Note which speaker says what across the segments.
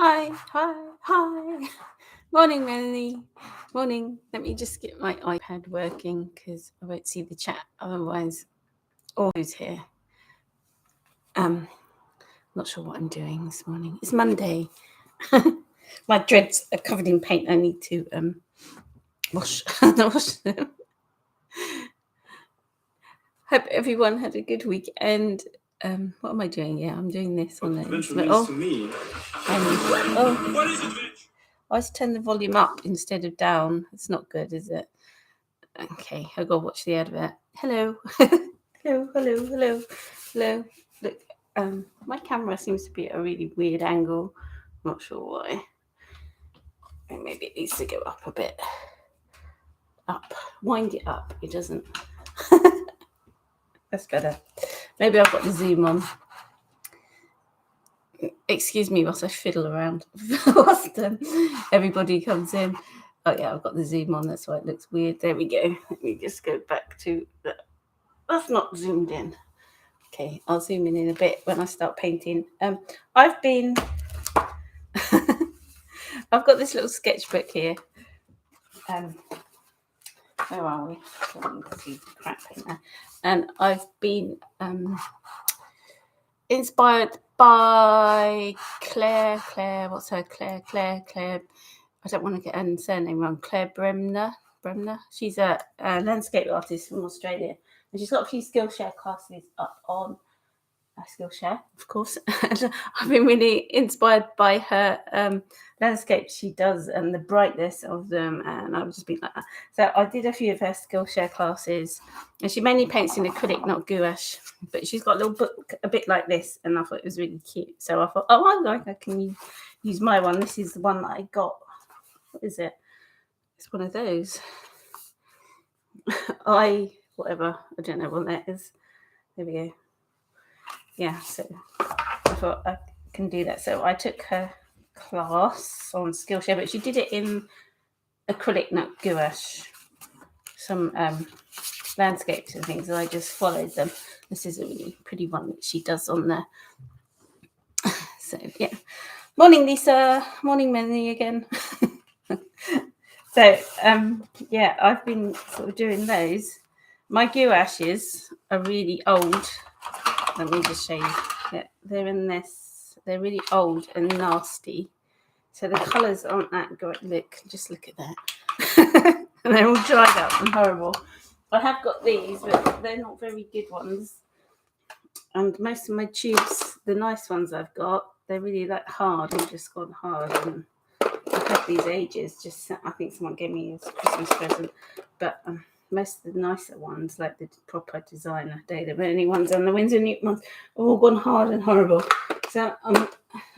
Speaker 1: Hi. Morning, Melanie. Morning. Let me just get my iPad working because I won't see the chat. Otherwise, all who's here. Not sure what I'm doing this morning. It's Monday. My dreads are covered in paint. I need to wash them. Hope everyone had a good weekend. What am I doing? Yeah, I'm doing this on there.
Speaker 2: To me.
Speaker 1: What is adventure? I always turn the volume up instead of down. It's not good, is it? Okay, I'll go watch the advert. Hello. hello. Look, my camera seems to be at a really weird angle. I'm not sure why. Maybe it needs to go up a bit. Up. Wind it up. It doesn't. That's better. Maybe I've got the zoom on. Excuse me whilst I fiddle around. Whilst everybody comes in. Oh yeah, I've got the zoom on. That's why it looks weird. There we go. Let me just go back to that. That's not zoomed in. Okay, I'll zoom in a bit when I start painting. I've got this little sketchbook here. Where are we? See crap in there. And I've been inspired by Claire. What's her? Claire. I don't want to get her surname wrong. Claire Bremner. She's a landscape artist from Australia, and she's got a few Skillshare classes up on Skillshare, of course. And I've been really inspired by her landscapes she does and the brightness of them, and I've just been like that. So I did a few of her Skillshare classes, and she mainly paints in acrylic, not gouache, but she's got a little book a bit like this, and I thought it was really cute. So I thought, I can use my one. This is the one that I got. What is it? It's one of those. Whatever. I don't know what that is. There we go. Yeah, so I thought I can do that. So I took her class on Skillshare, but she did it in acrylic, not gouache. Some landscapes and things, and I just followed them. This is a really pretty one that she does on there. So, yeah. Morning, Lisa. Morning, Melanie again. So, yeah, I've been sort of doing those. My gouaches are really old. Let me just show you. Yeah, they're in this. They're really old and nasty. So the colours aren't that great. Just look at that. And they're all dried up and horrible. I have got these, but they're not very good ones. And most of my tubes, the nice ones I've got, they're really like hard and just gone hard. And I've had these ages. I think someone gave me as a Christmas present. But most of the nicer ones, like the proper designer Daily Burning ones and the Windsor Newton ones, have all gone hard and horrible. So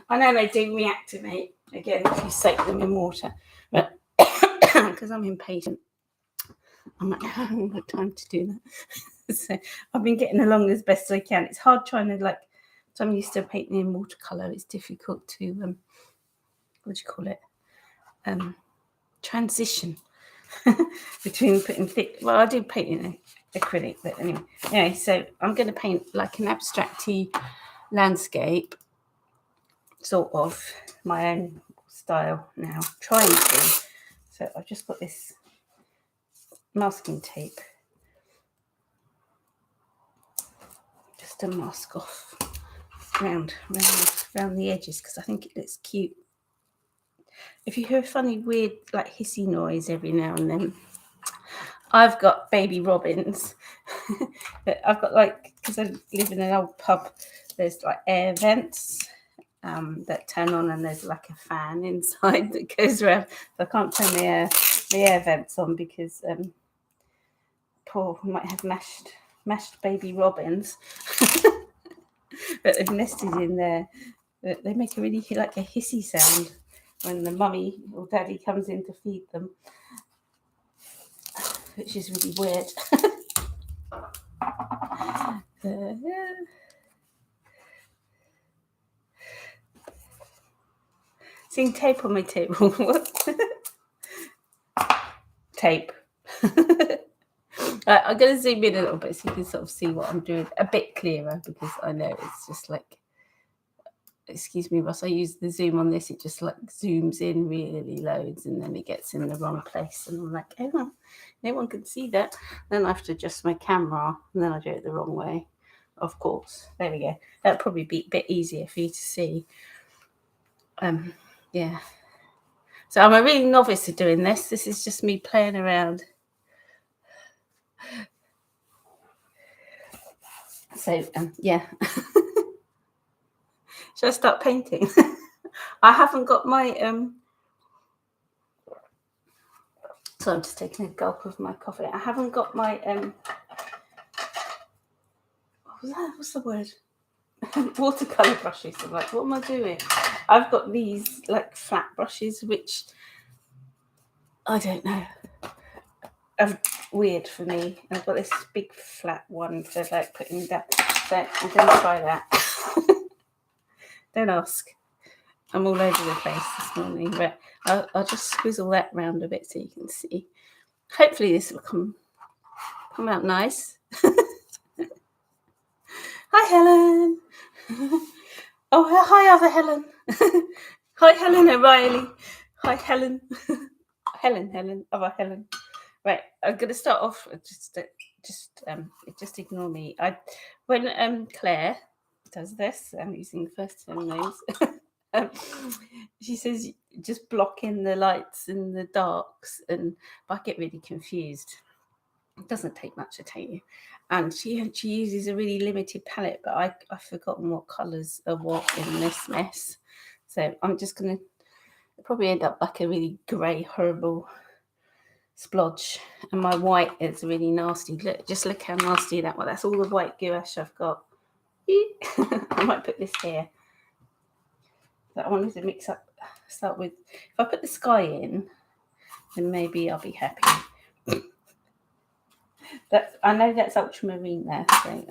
Speaker 1: I know they do reactivate again if you soak them in water, but because I'm impatient, I'm like, I haven't got time to do that. So I've been getting along as best I can. It's hard trying to so I'm used to painting in watercolour. It's difficult to what do you call it? Transition. Between putting thick, well, I do paint in acrylic, but anyway, so I'm going to paint like an abstract-y landscape, sort of my own style now, trying to. So I've just got this masking tape just to mask off around the edges because I think it looks cute. If you hear a funny, weird, like hissy noise every now and then, I've got baby robins. I've got because I live in an old pub, there's like air vents that turn on, and there's like a fan inside that goes around. So I can't turn the air vents on because Paul might have mashed baby robins. But they've nested in there. They make a really like a hissy sound when the mummy or daddy comes in to feed them, which is really weird. Seeing tape on my table. What? Tape. I'm going to zoom in a little bit so you can sort of see what I'm doing a bit clearer, because I know it's just like excuse me, Ross, I use the zoom on this. It just like zooms in really loads and then it gets in the wrong place. And I'm like, oh, no one can see that. Then I have to adjust my camera and then I do it the wrong way. Of course. There we go. That'd probably be a bit easier for you to see. Yeah. So I'm a really novice at doing this. This is just me playing around. So, yeah. Should I start painting? I haven't got my... So I'm just taking a gulp of my coffee. I haven't got my... what was that? What's the word? Watercolour brushes. I'm like, what am I doing? I've got these like flat brushes, which I don't know. Weird for me. I've got this big flat one for like putting down. So I'm going to try that. Don't ask. I'm all over the place this morning, but I'll just squizzle that round a bit so you can see. Hopefully this will come out nice. Hi, Helen. Oh, hi, other Helen. Hi, Helen O'Reilly. Hi, Helen. Helen, other Helen. Right, I'm going to start off with just ignore me. When Claire does this, I'm using the first term names. She says just block in the lights and the darks, but I get really confused. It doesn't take much to tell you. And she uses a really limited palette, but I've forgotten what colours are what in this mess. So I'm just going to probably end up like a really grey, horrible splodge. And my white is really nasty. Look how nasty that was. That's all the white gouache I've got. I might put this here. But I wanted to start with, if I put the sky in, then maybe I'll be happy. I know that's ultramarine there, so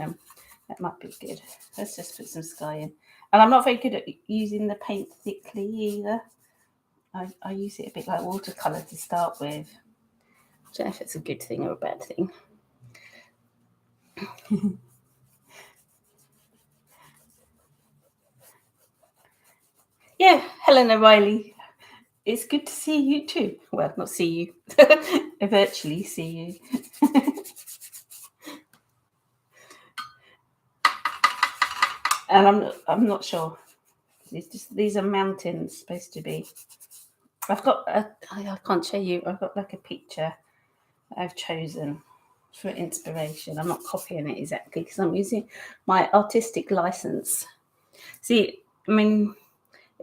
Speaker 1: that might be good. Let's just put some sky in. And I'm not very good at using the paint thickly either. I use it a bit like watercolour to start with. I don't know if it's a good thing or a bad thing. Yeah, Helen O'Reilly. It's good to see you too. Well, not see you. I virtually see you. And I'm not sure. These are mountains supposed to be. I've got I can't show you. I've got like a picture I've chosen for inspiration. I'm not copying it exactly because I'm using my artistic license. See, I mean,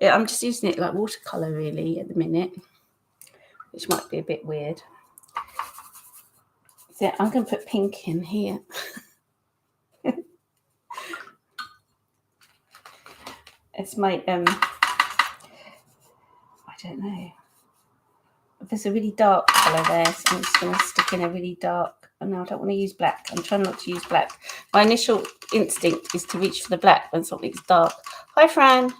Speaker 1: I'm just using it like watercolour really at the minute, which might be a bit weird. So I'm going to put pink in here. It's my I don't know. There's a really dark colour there, so I'm just going to stick in a really dark. Oh no, I don't want to use black. I'm trying not to use black. My initial instinct is to reach for the black when something's dark. Hi, Fran.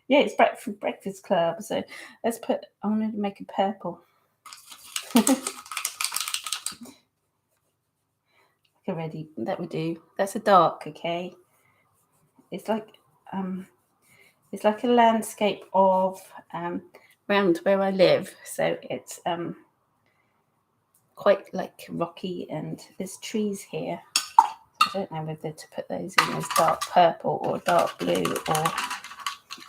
Speaker 1: Yeah, it's Breakfast Club. So let's put. I wanted to make a purple. Already, that would do. That's a dark. Okay. It's like a landscape of around where I live. So it's quite like rocky, and there's trees here. I don't know whether to put those in as dark purple or dark blue or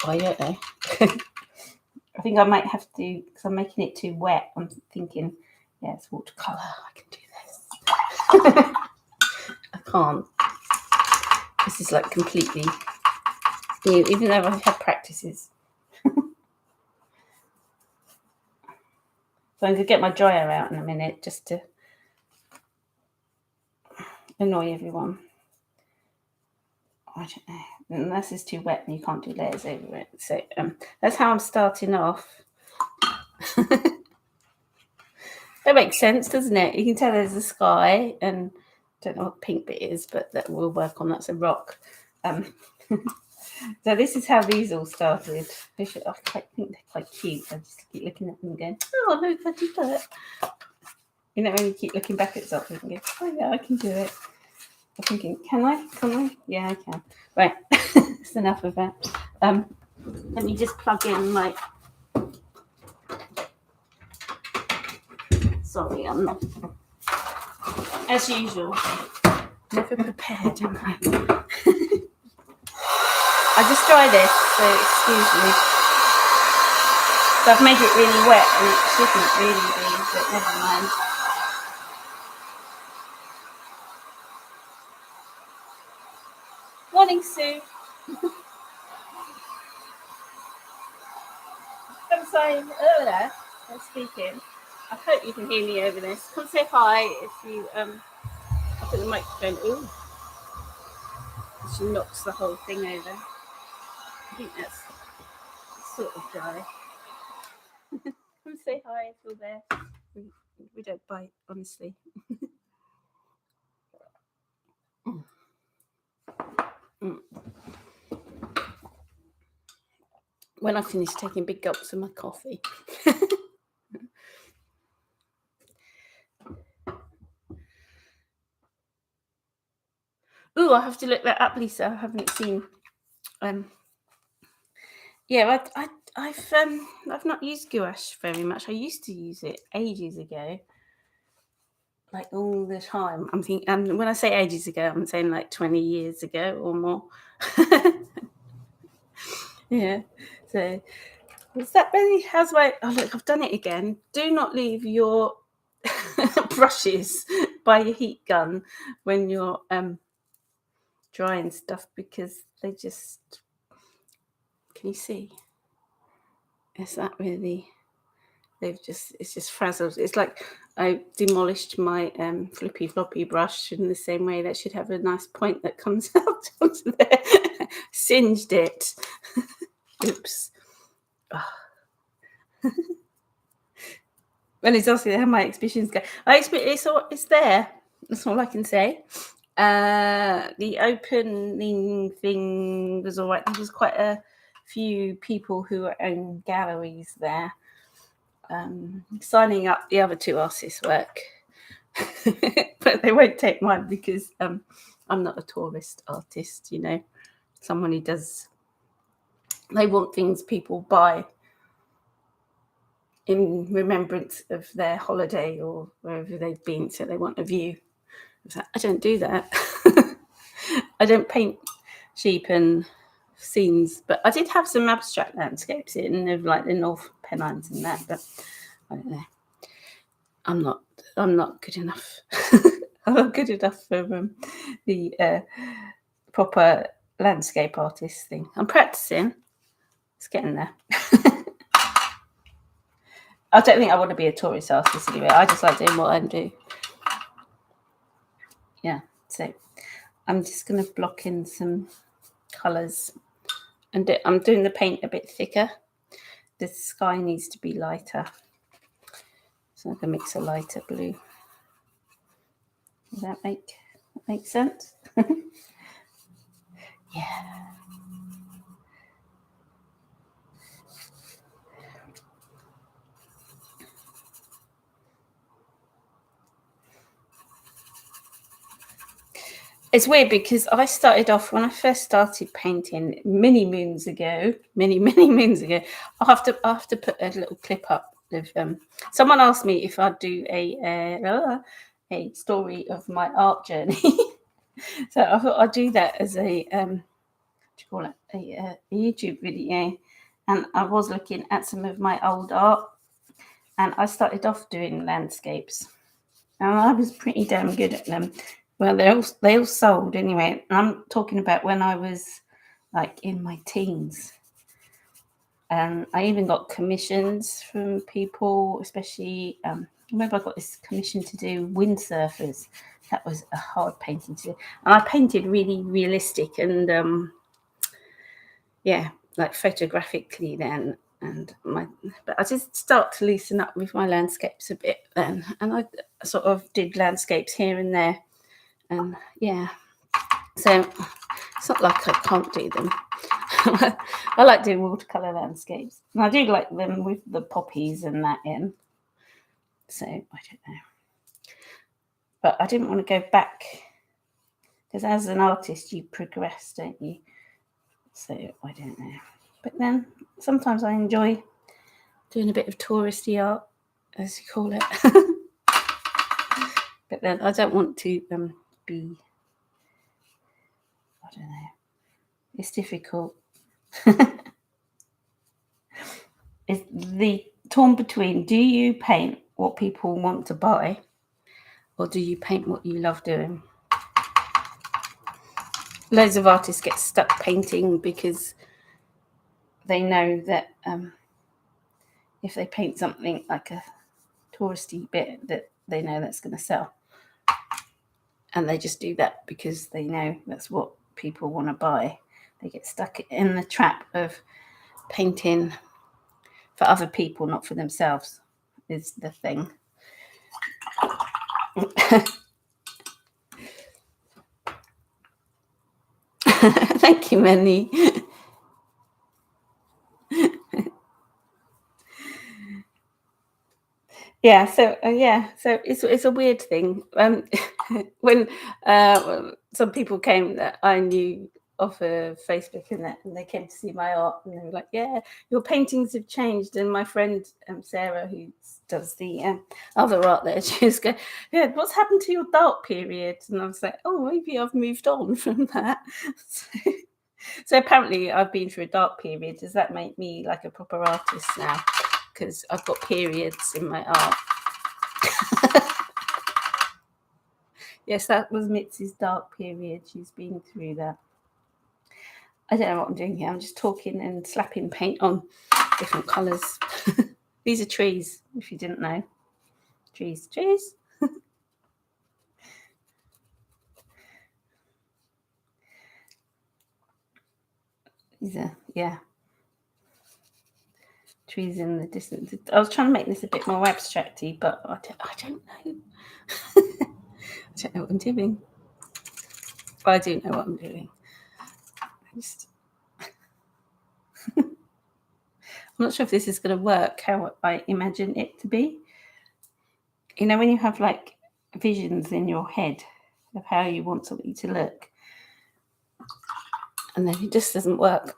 Speaker 1: I don't know. I think I might have to, because I'm making it too wet. I'm thinking, yeah, it's watercolour. I can do this. I can't. This is like completely new, even though I've had practices. So I'm going to get my dryer out in a minute just to annoy everyone. I don't know. Unless it's too wet and you can't do layers over it. So that's how I'm starting off. That makes sense, doesn't it? You can tell there's a sky, and I don't know what the pink bit is, but that we'll work on. That's a rock. So this is how these all started. I think they're quite cute. I just keep looking at them and going, oh, look, I did that. You know, when you keep looking back at something and go, oh, yeah, I can do it. I'm thinking, can I? Yeah, I can. Right, that's enough of that. Let me just plug in my. Sorry, I'm not. As usual, never prepared, am I? I just dry this, so excuse me. So I've made it really wet, and it shouldn't really be, but never mind. Morning, Sue. Come say hello there. I'm speaking. I hope you can hear me over this. Come say hi if you I put the microphone. Ooh, she knocks the whole thing over. I think that's sort of dry. Come say hi if you're there. We don't bite, honestly. When I finish taking big gulps of my coffee. Ooh, I have to look that up, Lisa. I haven't seen. Yeah, I've not used gouache very much. I used to use it ages ago, like all the time. I'm thinking, and when I say ages ago, I'm saying like 20 years ago or more. Yeah. So, is that really? How's my? Oh look, I've done it again. Do not leave your brushes by your heat gun when you're drying stuff, because they just. Can you see? Is that really? It's just frazzled. It's like I demolished my flippy floppy brush in the same way that should have a nice point that comes out onto there. Singed it. Oops. Oh. Well, it's also how my exhibitions go. It's there. That's all I can say. The opening thing was all right. There was quite a few people who own galleries there. Signing up the other two artists' work, but they won't take mine because I'm not a tourist artist, you know. Someone who does. They want things people buy in remembrance of their holiday or wherever they've been, so they want a view. I don't do that. I don't paint sheep and scenes, but I did have some abstract landscapes in, of like the North Pennines and that, but I don't know. I'm not good enough. I'm not good enough for the proper landscape artist thing. I'm practicing. It's getting there. I don't think I want to be a tourist artist anyway. I just like doing what I do. Yeah, so I'm just going to block in some colours, and I'm doing the paint a bit thicker. The sky needs to be lighter, so I can mix a lighter blue. Does that make sense? Yeah. It's weird because I started off when I first started painting many moons ago. I have to put a little clip up of someone asked me if I'd do a story of my art journey. So I thought I'd do that as a what do you call it, a YouTube video. And I was looking at some of my old art, and I started off doing landscapes, and I was pretty damn good at them. Well, they all sold anyway. I'm talking about when I was like in my teens. And I even got commissions from people, especially I remember I got this commission to do windsurfers. That was a hard painting to do. And I painted really realistic and like photographically then. But I did start to loosen up with my landscapes a bit then. And I sort of did landscapes here and there. And so it's not like I can't do them. I like doing watercolour landscapes, and I do like them with the poppies and that in. So I don't know, but I didn't want to go back Because as an artist, you progress, don't you? So I don't know. But then sometimes I enjoy doing a bit of touristy art, as you call it. But then I don't want to be, I don't know, it's difficult. It's the torn between, do you paint what people want to buy, or do you paint what you love doing? Loads of artists get stuck painting because they know that if they paint something like a touristy bit, that they know that's going to sell. And they just do that because they know that's what people want to buy. They get stuck in the trap of painting for other people, not for themselves, is the thing. Thank you, Manny. Yeah, so it's a weird thing. When some people came that I knew off of Facebook and that, and they came to see my art, and they were like, "Yeah, your paintings have changed." And my friend Sarah, who does the other art there, she was going, "Yeah, what's happened to your dark period?" And I was like, "Oh, maybe I've moved on from that." So apparently, I've been through a dark period. Does that make me like a proper artist now? Because I've got periods in my art. Yes, that was Mitsi's dark period. She's been through that. I don't know what I'm doing here. I'm just talking and slapping paint on different colours. These are trees, if you didn't know. Trees. These are, yeah. Trees in the distance. I was trying to make this a bit more abstracty, but I don't know. I don't know what I'm doing. But I do know what I'm doing. I'm not sure if this is going to work how I imagine it to be. You know, when you have like visions in your head of how you want something to look, and then it just doesn't work.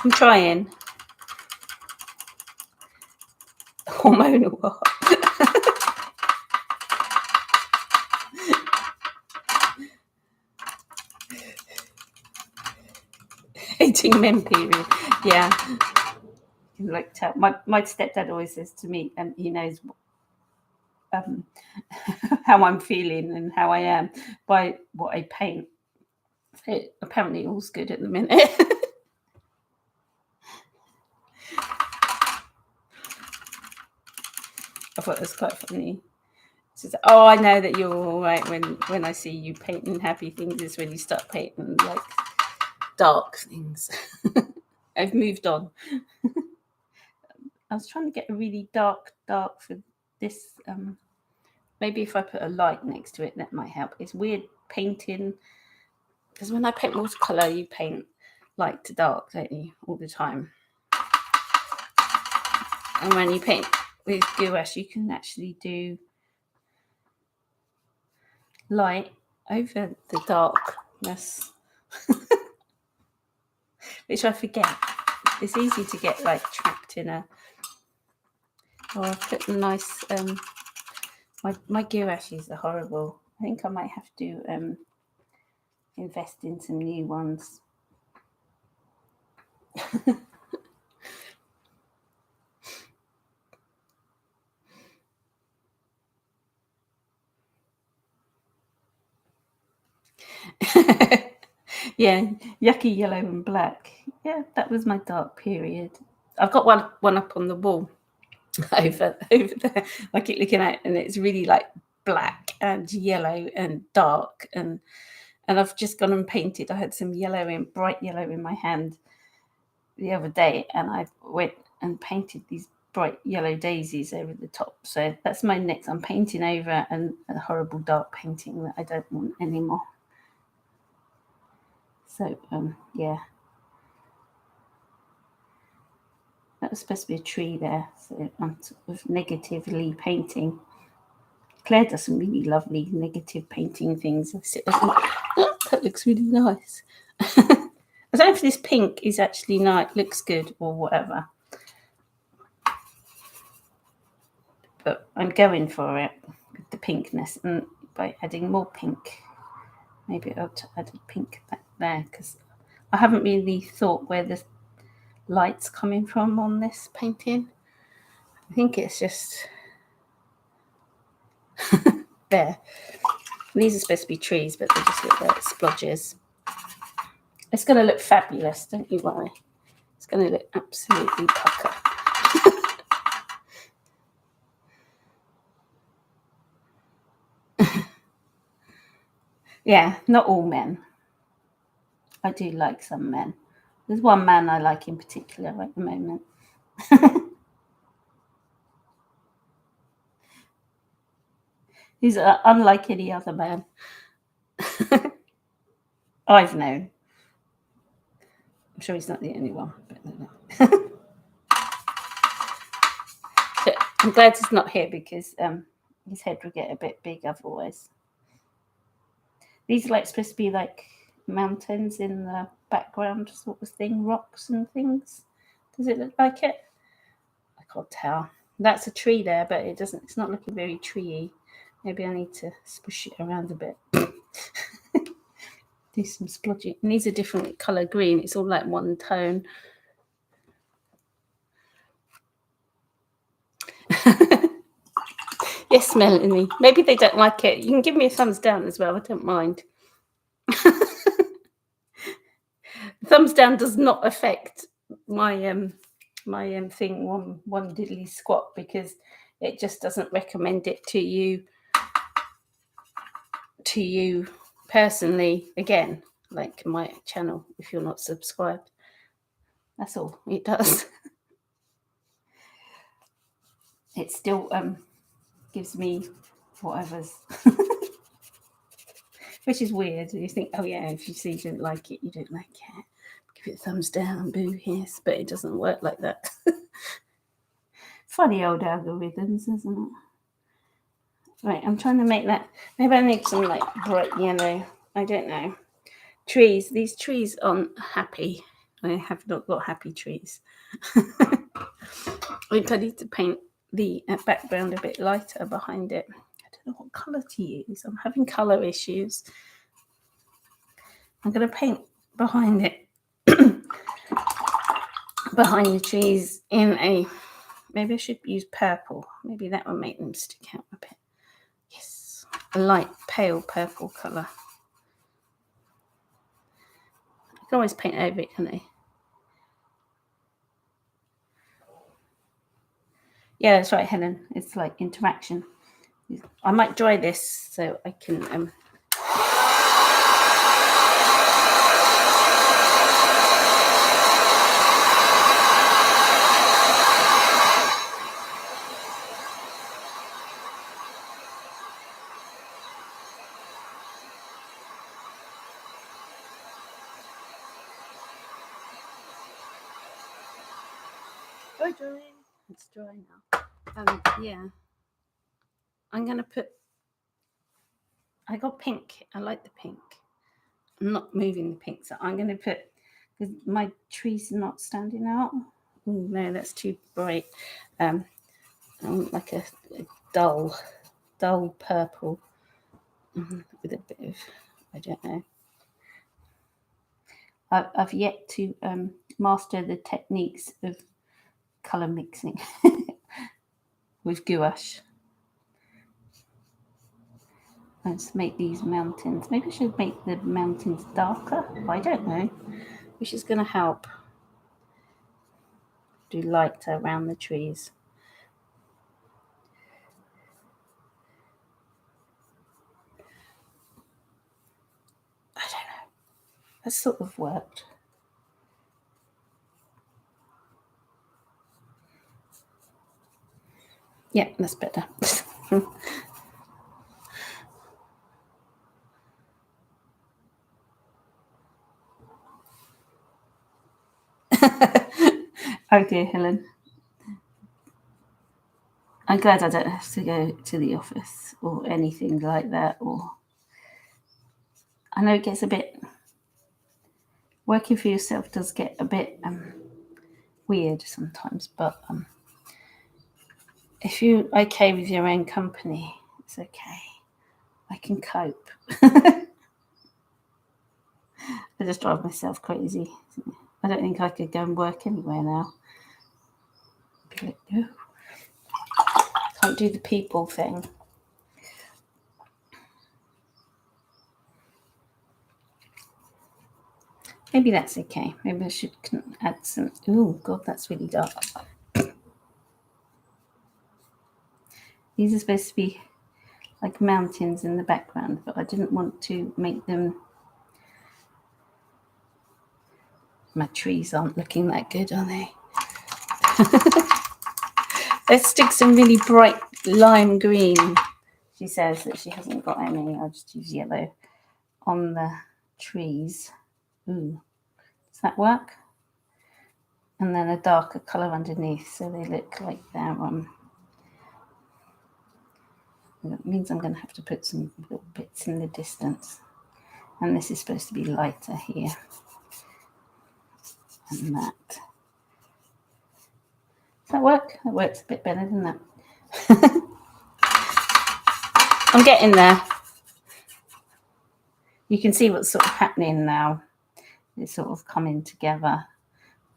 Speaker 1: I'm trying. Hormonal art. Hating men period. Yeah. Like my stepdad always says to me, and he knows how I'm feeling and how I am by what I paint. So apparently all's good at the minute. I thought it was quite funny. Says, "Oh, I know that you're all right when I see you painting happy things is when you start painting like dark things." I've moved on. I was trying to get a really dark for this. Maybe if I put a light next to it, that might help. It's weird painting because when I paint watercolour, you paint light to dark, don't you, all the time? And when you paint with gouache, you can actually do light over the darkness, which I forget. It's easy to get like trapped in a. Oh, I've put a nice. My gouaches are horrible. I think I might have to invest in some new ones. Yeah, yucky yellow and black. Yeah, that was my dark period. I've got one up on the wall over there. I keep looking at it, and it's really like black and yellow and dark, and I've just gone and painted. I had some bright yellow in my hand the other day, and I went and painted these bright yellow daisies over the top. So that's my next. I'm painting over a horrible dark painting that I don't want anymore. So yeah, that was supposed to be a tree there. So I'm sort of negatively painting Claire does some really lovely negative painting things. I sit there and think, oh, that looks really nice. I don't know if this pink is actually nice, looks good or whatever. But I'm going for it with the pinkness, and by adding more pink, maybe I'll add a pink back there, because I haven't really thought where the light's coming from on this painting. I think it's just there. These are supposed to be trees, but they just look like splodges. It's going to look fabulous, don't you worry. It's going to look absolutely pucker. Yeah, not all men. I do like some men. There's one man I like in particular at the moment. He's unlike any other man I've known. I'm sure he's not the only one. But I'm glad he's not here, because his head would get a bit big otherwise. These are like supposed to be like mountains in the background sort of thing, rocks and things. Does it look like it? I can't tell. That's a tree there, but it doesn't. It's not looking very treey. Maybe I need to spush it around a bit. Do some splodging. It needs a different colour green. It's all like one tone. Yes, Melanie. Maybe they don't like it. You can give me a thumbs down as well. I don't mind. Thumbs down does not affect my thing one diddly squat, because it just doesn't recommend it to you personally. Again, like my channel, if you're not subscribed, that's all it does. It still gives me whatever's which is weird. You think, oh yeah, if you see you don't like it, you don't like it, give it a thumbs down, boo, yes. But it doesn't work like that. Funny old algorithms, isn't it? Right, I'm trying to make that. Maybe I need some like bright yellow. I don't know. Trees. These trees aren't happy. I have not got happy trees. I think I need to paint the background a bit lighter behind it. I don't know what colour to use. I'm having colour issues. I'm going to paint behind it, behind the trees in a, maybe I should use purple. Maybe that will make them stick out a bit. Yes, a light pale purple colour. I can always paint over it, can't I? Yeah, that's right, Helen. It's like interaction. I might dry this so I can dry. It's dry now. Yeah. I'm gonna put. I got pink. I like the pink. I'm not moving the pink, so I'm gonna put, because my tree's not standing out. Oh no, that's too bright. I want like a dull purple with a bit of, I don't know. I've yet to master the techniques of colour mixing with gouache. Let's make these mountains. Maybe I should make the mountains darker. I don't know. Which is going to help do light around the trees. I don't know. That sort of worked. Yeah, that's better. Oh dear, Helen. I'm glad I don't have to go to the office or anything like that. Or I know it gets a bit, working for yourself does get a bit weird sometimes, but if you're okay with your own company, it's okay. I can cope. I just drive myself crazy. I don't think I could go and work anywhere now. Be like, no. Can't do the people thing. Maybe that's okay. Maybe I should add some. Oh, God, that's really dark. These are supposed to be like mountains in the background, but I didn't want to make them. My trees aren't looking that good, are they? Let's stick some really bright lime green. She says that she hasn't got any. I'll just use yellow on the trees. Ooh, does that work? And then a darker colour underneath, so they look like they're That means I'm going to have to put some little bits in the distance. And this is supposed to be lighter here. And that. Does that work? That works a bit better than that. I'm getting there. You can see what's sort of happening now. It's sort of coming together.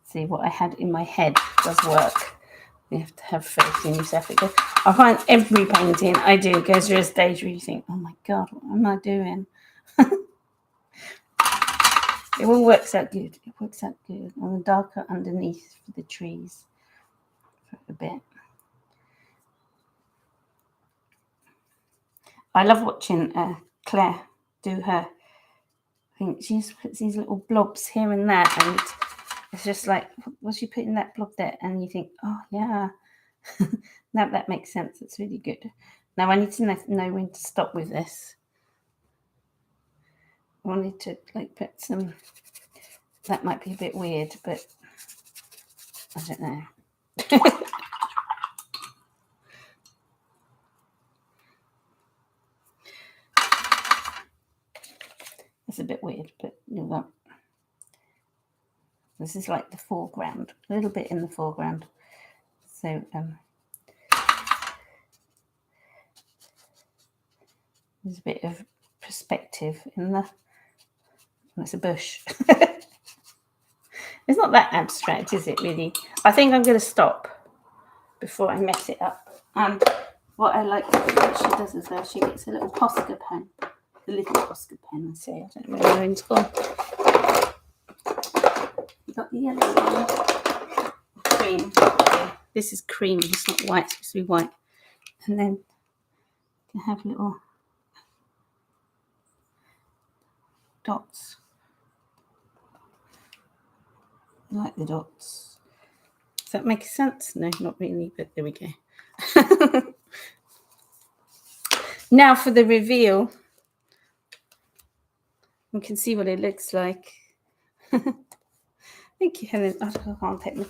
Speaker 1: See, what I had in my head does work. You have to have faith in yourself. I find every painting I do goes through a stage where you think, oh my God, what am I doing? It all works out good. It works out good. And the darker underneath for the trees for a bit. I love watching Claire do her. I think she just puts these little blobs here and there, and it's just like, was she putting that blob there? And you think, oh yeah, now that makes sense. It's really good. Now I need to know when to stop with this. I wanted to like put some. That might be a bit weird, but I don't know. It's a bit weird, but you know, this is like the foreground, a little bit in the foreground. So there's a bit of perspective in the. It's a bush. It's not that abstract, is it, really? I think I'm going to stop before I mess it up. And what I like what she does as well, she gets a little Posca pen. A little Posca pen, I say. I don't know where mine's gone. You got the yellow one. Cream. Okay. This is cream. It's not white. It's supposed to be white. And then you have little dots. I like the dots. Does that make sense? No, not really, but there we go. Now for the reveal. You can see what it looks like. Thank you, Helen. I can't take the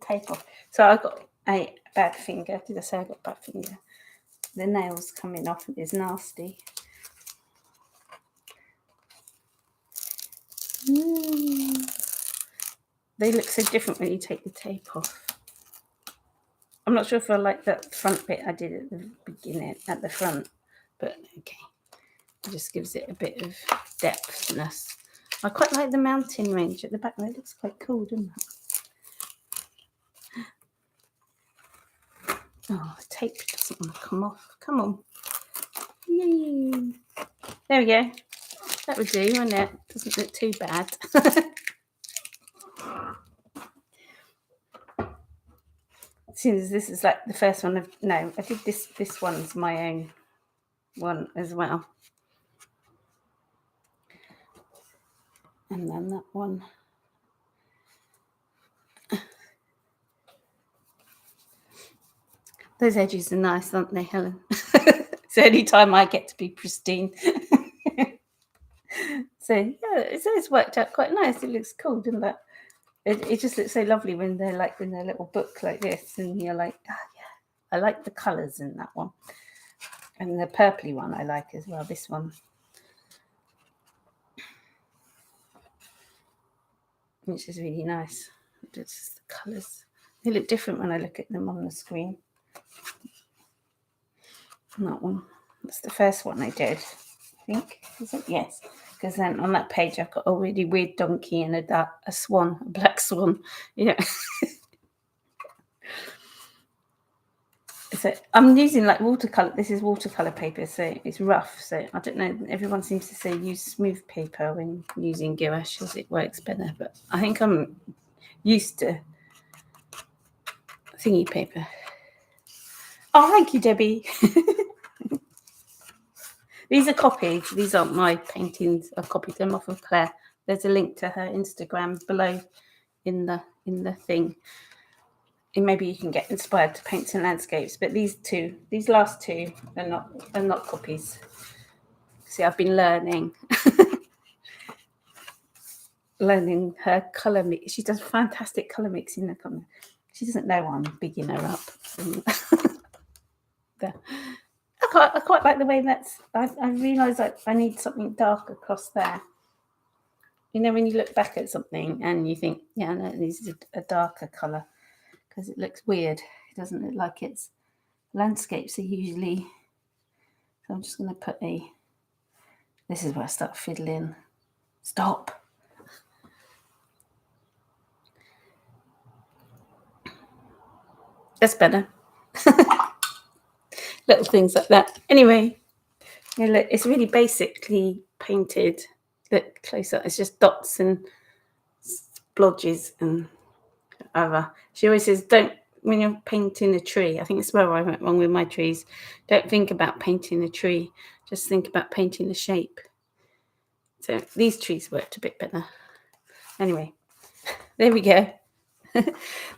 Speaker 1: tape off. So I got a bad finger. Did I say I got a bad finger? The nails coming off is nasty. They look so different when you take the tape off. I'm not sure if I like that front bit I did at the beginning, at the front, but okay. It just gives it a bit of depthness. I quite like the mountain range at the back. That looks quite cool, doesn't it? Oh, the tape doesn't want to come off. Come on. Yay. There we go. That would do, wouldn't it? Doesn't look too bad. Since this is like the first one of no, I did this one's my own one as well. And then that one. Those edges are nice, aren't they, Helen? It's the only time I get to be pristine. So yeah, it's worked out quite nice. It looks cool, doesn't it? It just looks so lovely when they're like in a little book like this, and you're like, oh yeah, I like the colours in that one, and the purpley one I like as well. This one, which is really nice. Just the colours. They look different when I look at them on the screen. And that one. That's the first one I did, I think. Is it? Yes. Because then on that page I've got a really weird donkey and a swan, a black swan. Yeah. So I'm using like watercolor. This is watercolor paper, so it's rough. So I don't know. Everyone seems to say use smooth paper when using gouache, as it works better. But I think I'm used to thingy paper. Oh, thank you, Debbie. These are copies. These aren't my paintings. I copied them off of Claire. There's a link to her Instagram below in the thing. And maybe you can get inspired to paint some landscapes. But these last two are not copies. See, I've been learning her colour mix. She does fantastic colour mixing. She doesn't know I'm bigging her up. I quite like the way I realised I need something dark across there. You know, when you look back at something and you think, yeah, no, it needs a darker colour because it looks weird. It doesn't look like it's landscapes are usually. So I'm just going to put this is where I start fiddling. Stop. That's better. Little things like that. Anyway, look, it's really basically painted. Look closer. It's just dots and splodges and whatever. She always says, don't, when you're painting a tree, I think it's where I went wrong with my trees. Don't think about painting a tree. Just think about painting the shape. So these trees worked a bit better. Anyway, there we go.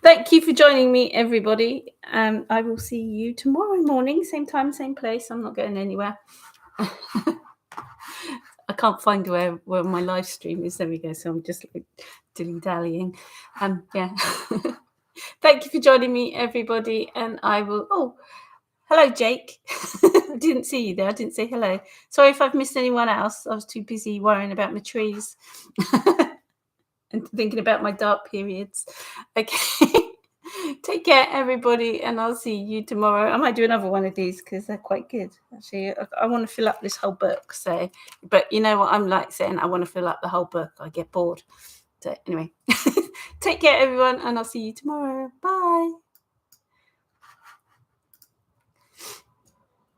Speaker 1: Thank you for joining me, everybody. I will see you tomorrow morning, same time, same place. I'm not going anywhere. I can't find where my live stream is. There we go. So I'm just like dilly-dallying. Yeah. Thank you for joining me, everybody. And I will... Oh, hello, Jake. I didn't see you there. I didn't say hello. Sorry if I've missed anyone else. I was too busy worrying about my trees. And thinking about my dark periods. Okay. Take care, everybody, and I'll see you tomorrow. I might do another one of these because they're quite good. Actually, I want to fill up this whole book. So, but you know what I'm like saying? I want to fill up the whole book. I get bored. So anyway, take care, everyone, and I'll see you tomorrow. Bye.